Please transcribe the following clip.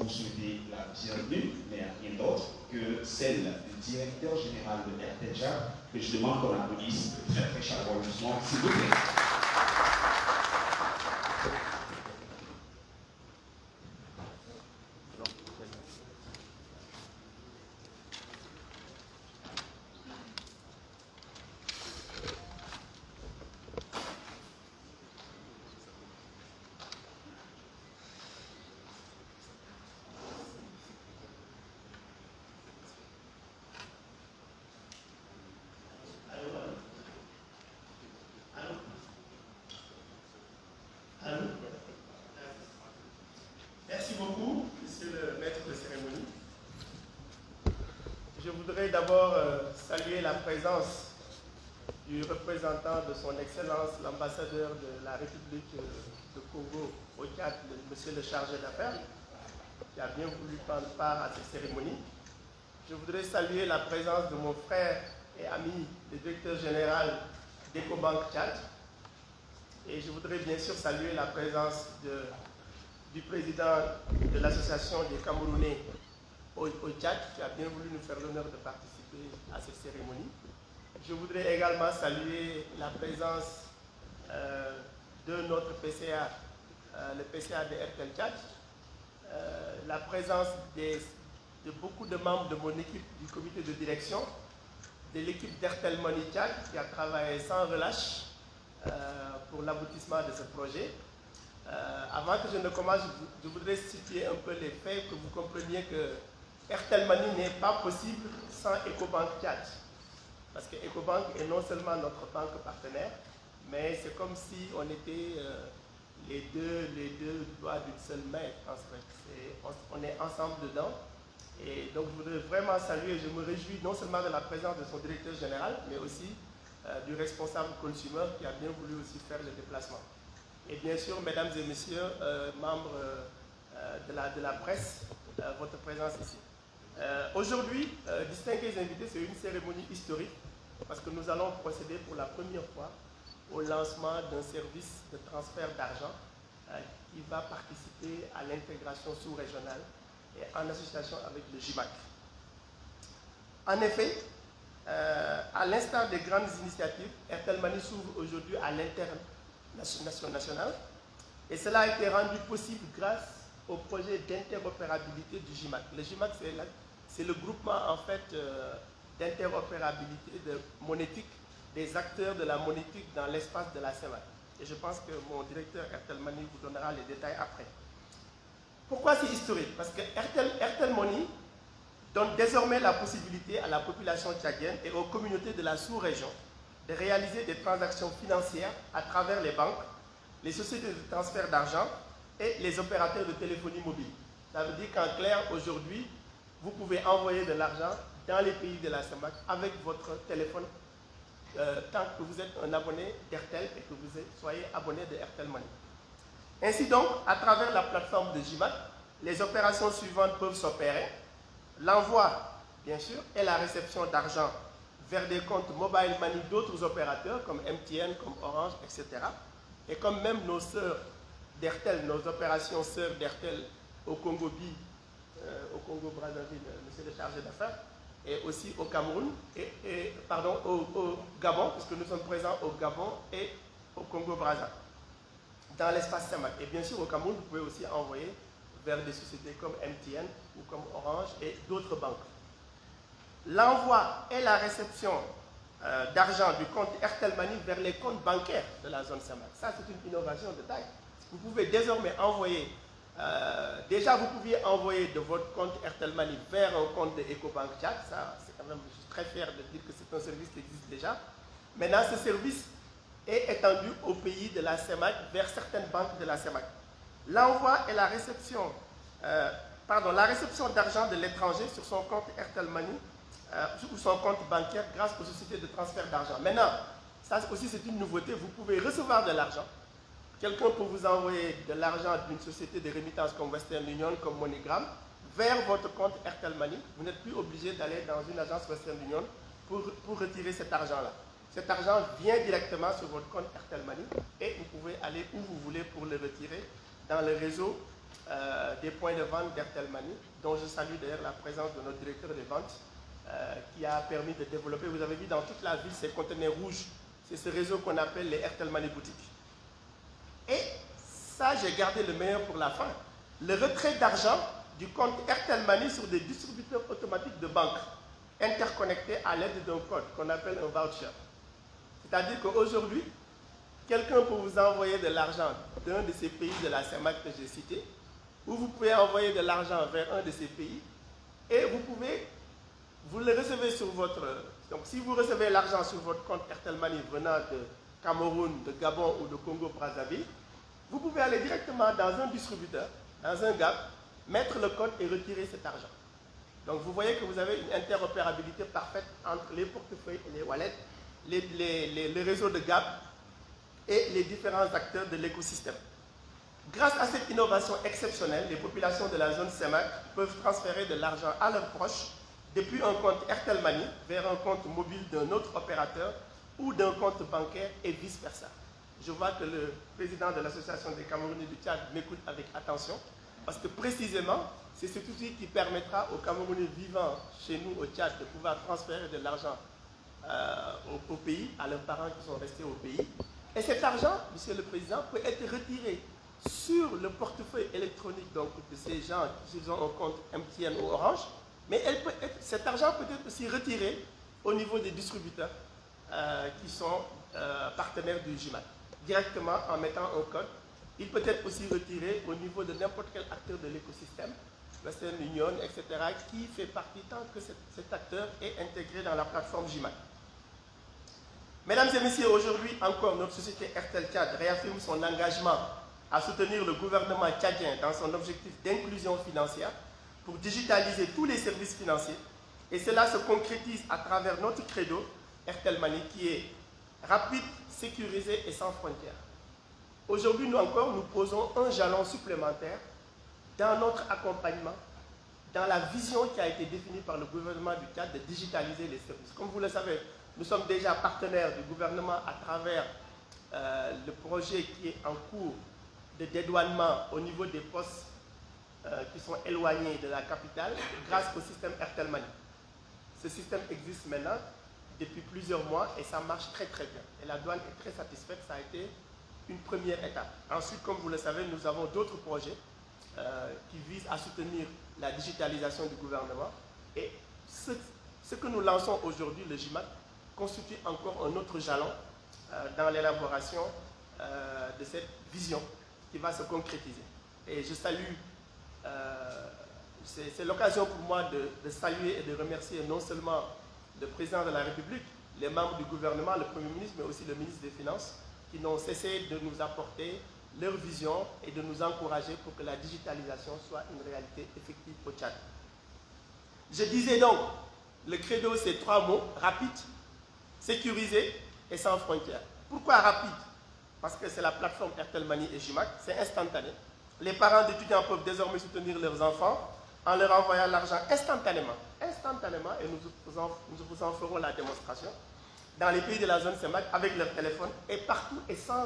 vous souhaiter la bienvenue, mais rien d'autre que celle du directeur général de RTJ, que je demande qu'on applaudisse très très chaleureusement, s'il vous plaît. Merci beaucoup, monsieur le maître de cérémonie. Je voudrais d'abord saluer la présence du représentant de son Excellence, l'ambassadeur de la République de Congo au Tchad, monsieur le chargé d'affaires, qui a bien voulu prendre part à cette cérémonie. Je voudrais saluer la présence de mon frère et ami, le directeur général d'Ecobank Tchad. Et je voudrais bien sûr saluer la présence du président de l'association des Camerounais au Tchad, qui a bien voulu nous faire l'honneur de participer à cette cérémonie. Je voudrais également saluer la présence de notre PCA, le PCA de RTL Tchad, la présence de beaucoup de membres de mon équipe du comité de direction, de l'équipe d'Airtel Money Tchad, qui a travaillé sans relâche pour l'aboutissement de ce projet. Avant que je ne commence, je voudrais situer un peu les faits, que vous compreniez que Airtel Money n'est pas possible sans Ecobank Tchad. Parce que Ecobank est non seulement notre banque partenaire, mais c'est comme si on était les deux doigts d'une seule main. On est ensemble dedans. Et donc je voudrais vraiment saluer, je me réjouis non seulement de la présence de son directeur général, mais aussi du responsable consumer qui a bien voulu aussi faire le déplacement. Et bien sûr, mesdames et messieurs, membres de la presse, votre présence ici. Aujourd'hui, distingués invités, c'est une cérémonie historique parce que nous allons procéder pour la première fois au lancement d'un service de transfert d'argent qui va participer à l'intégration sous-régionale et en association avec le JIMAC. En effet, à l'instar des grandes initiatives, Airtel Money s'ouvre aujourd'hui à l'international et cela a été rendu possible grâce au projet d'interopérabilité du JIMAC. Le JIMAC, c'est le groupement en fait d'interopérabilité monétique des acteurs de la monétique dans l'espace de la CEMAC. Et je pense que mon directeur Airtel Money vous donnera les détails après. Pourquoi c'est historique? Parce que Airtel Money donne désormais la possibilité à la population tchadienne et aux communautés de la sous-région de réaliser des transactions financières à travers les banques, les sociétés de transfert d'argent et les opérateurs de téléphonie mobile. Ça veut dire qu'en clair, aujourd'hui, vous pouvez envoyer de l'argent dans les pays de la CEMAC avec votre téléphone tant que vous êtes un abonné d'Airtel et que vous soyez abonné de Airtel Money. Ainsi donc, à travers la plateforme de JIMAC, les opérations suivantes peuvent s'opérer. L'envoi, bien sûr, et la réception d'argent vers des comptes mobile money d'autres opérateurs comme MTN, comme Orange, etc. Et comme même nos sœurs d'Airtel, nos opérations sœurs d'Airtel au Congo au Congo Brazzaville, monsieur le chargé d'affaires, et aussi au Cameroun, au Gabon, puisque nous sommes présents au Gabon et au Congo Brazzaville, dans l'espace CEMAC. Et bien sûr, au Cameroun, vous pouvez aussi envoyer vers des sociétés comme MTN ou comme Orange et d'autres banques. L'envoi et la réception d'argent du compte Airtel Money vers les comptes bancaires de la zone CEMAC. Ça, c'est une innovation de taille. Vous pouvez désormais envoyer, déjà vous pouviez envoyer de votre compte Airtel Money vers un compte de Ecobank Tchad. Ça, c'est quand même, je suis très fier de dire que c'est un service qui existe déjà. Maintenant, ce service est étendu au pays de la CEMAC vers certaines banques de la CEMAC. L'envoi et la réception d'argent de l'étranger sur son compte Airtel Money ou son compte bancaire grâce aux sociétés de transfert d'argent. Maintenant, ça aussi c'est une nouveauté, vous pouvez recevoir de l'argent. Quelqu'un peut vous envoyer de l'argent d'une société de remittance comme Western Union, comme MoneyGram, vers votre compte Airtel Money. Vous n'êtes plus obligé d'aller dans une agence Western Union pour retirer cet argent-là. Cet argent vient directement sur votre compte Airtel Money et vous pouvez aller où vous voulez pour le retirer dans le réseau des points de vente d'Airtel Money, dont je salue d'ailleurs la présence de notre directeur des ventes, qui a permis de développer. Vous avez vu dans toute la ville ces conteneurs rouges. C'est ce réseau qu'on appelle les Airtel Money boutiques. Et ça, j'ai gardé le meilleur pour la fin. Le retrait d'argent du compte Airtel Money sur des distributeurs automatiques de banque interconnectés à l'aide d'un code qu'on appelle un voucher. C'est-à-dire qu'aujourd'hui, quelqu'un peut vous envoyer de l'argent d'un de ces pays de la CEMAC que j'ai cité, ou vous pouvez envoyer de l'argent vers un de ces pays, et vous le recevez sur votre... Donc si vous recevez l'argent sur votre compte Airtel Money venant de Cameroun, de Gabon ou de Congo-Brazzaville, vous pouvez aller directement dans un distributeur, dans un GAP, mettre le code et retirer cet argent. Donc vous voyez que vous avez une interopérabilité parfaite entre les portefeuilles et les wallets, les réseaux de GAP et les différents acteurs de l'écosystème. Grâce à cette innovation exceptionnelle, les populations de la zone CEMAC peuvent transférer de l'argent à leurs proches depuis un compte Airtel Money vers un compte mobile d'un autre opérateur ou d'un compte bancaire et vice-versa. Je vois que le président de l'association des Camerounais du Tchad m'écoute avec attention parce que précisément, c'est cet outil qui permettra aux Camerounais vivant chez nous au Tchad de pouvoir transférer de l'argent au pays, à leurs parents qui sont restés au pays. Et cet argent, Monsieur le Président, peut être retiré sur le portefeuille électronique donc, de ces gens qui ont un compte MTN ou Orange, mais cet argent peut être aussi retiré au niveau des distributeurs qui sont partenaires du GIMAT, directement en mettant un code. Il peut être aussi retiré au niveau de n'importe quel acteur de l'écosystème, Western Union, etc., qui fait partie tant que cet acteur est intégré dans la plateforme GIMAT. Mesdames et messieurs, aujourd'hui encore, notre société Airtel Tchad réaffirme son engagement à soutenir le gouvernement tchadien dans son objectif d'inclusion financière pour digitaliser tous les services financiers. Et cela se concrétise à travers notre credo Airtel Money qui est rapide, sécurisé et sans frontières. Aujourd'hui, nous encore, nous posons un jalon supplémentaire dans notre accompagnement, dans la vision qui a été définie par le gouvernement du Tchad de digitaliser les services. Comme vous le savez, nous sommes déjà partenaires du gouvernement à travers le projet qui est en cours de dédouanement au niveau des postes qui sont éloignés de la capitale grâce au système Airtel Money. Ce système existe maintenant depuis plusieurs mois et ça marche très très bien. Et la douane est très satisfaite, ça a été une première étape. Ensuite, comme vous le savez, nous avons d'autres projets qui visent à soutenir la digitalisation du gouvernement. Et ce que nous lançons aujourd'hui, le GIMAT, constitue encore un autre jalon dans l'élaboration de cette vision qui va se concrétiser. Et je salue, c'est l'occasion pour moi de saluer et de remercier non seulement le président de la République, les membres du gouvernement, le Premier ministre, mais aussi le ministre des Finances, qui n'ont cessé de nous apporter leur vision et de nous encourager pour que la digitalisation soit une réalité effective au Tchad. Je disais donc, le credo, c'est 3 mots, rapide, sécurisé et sans frontières. Pourquoi rapide? Parce que c'est la plateforme Airtel Money et GIMAC, c'est instantané. Les parents d'étudiants peuvent désormais soutenir leurs enfants en leur envoyant l'argent instantanément. Instantanément, et nous vous en ferons la démonstration, dans les pays de la zone CEMAC avec leur téléphone et partout et sans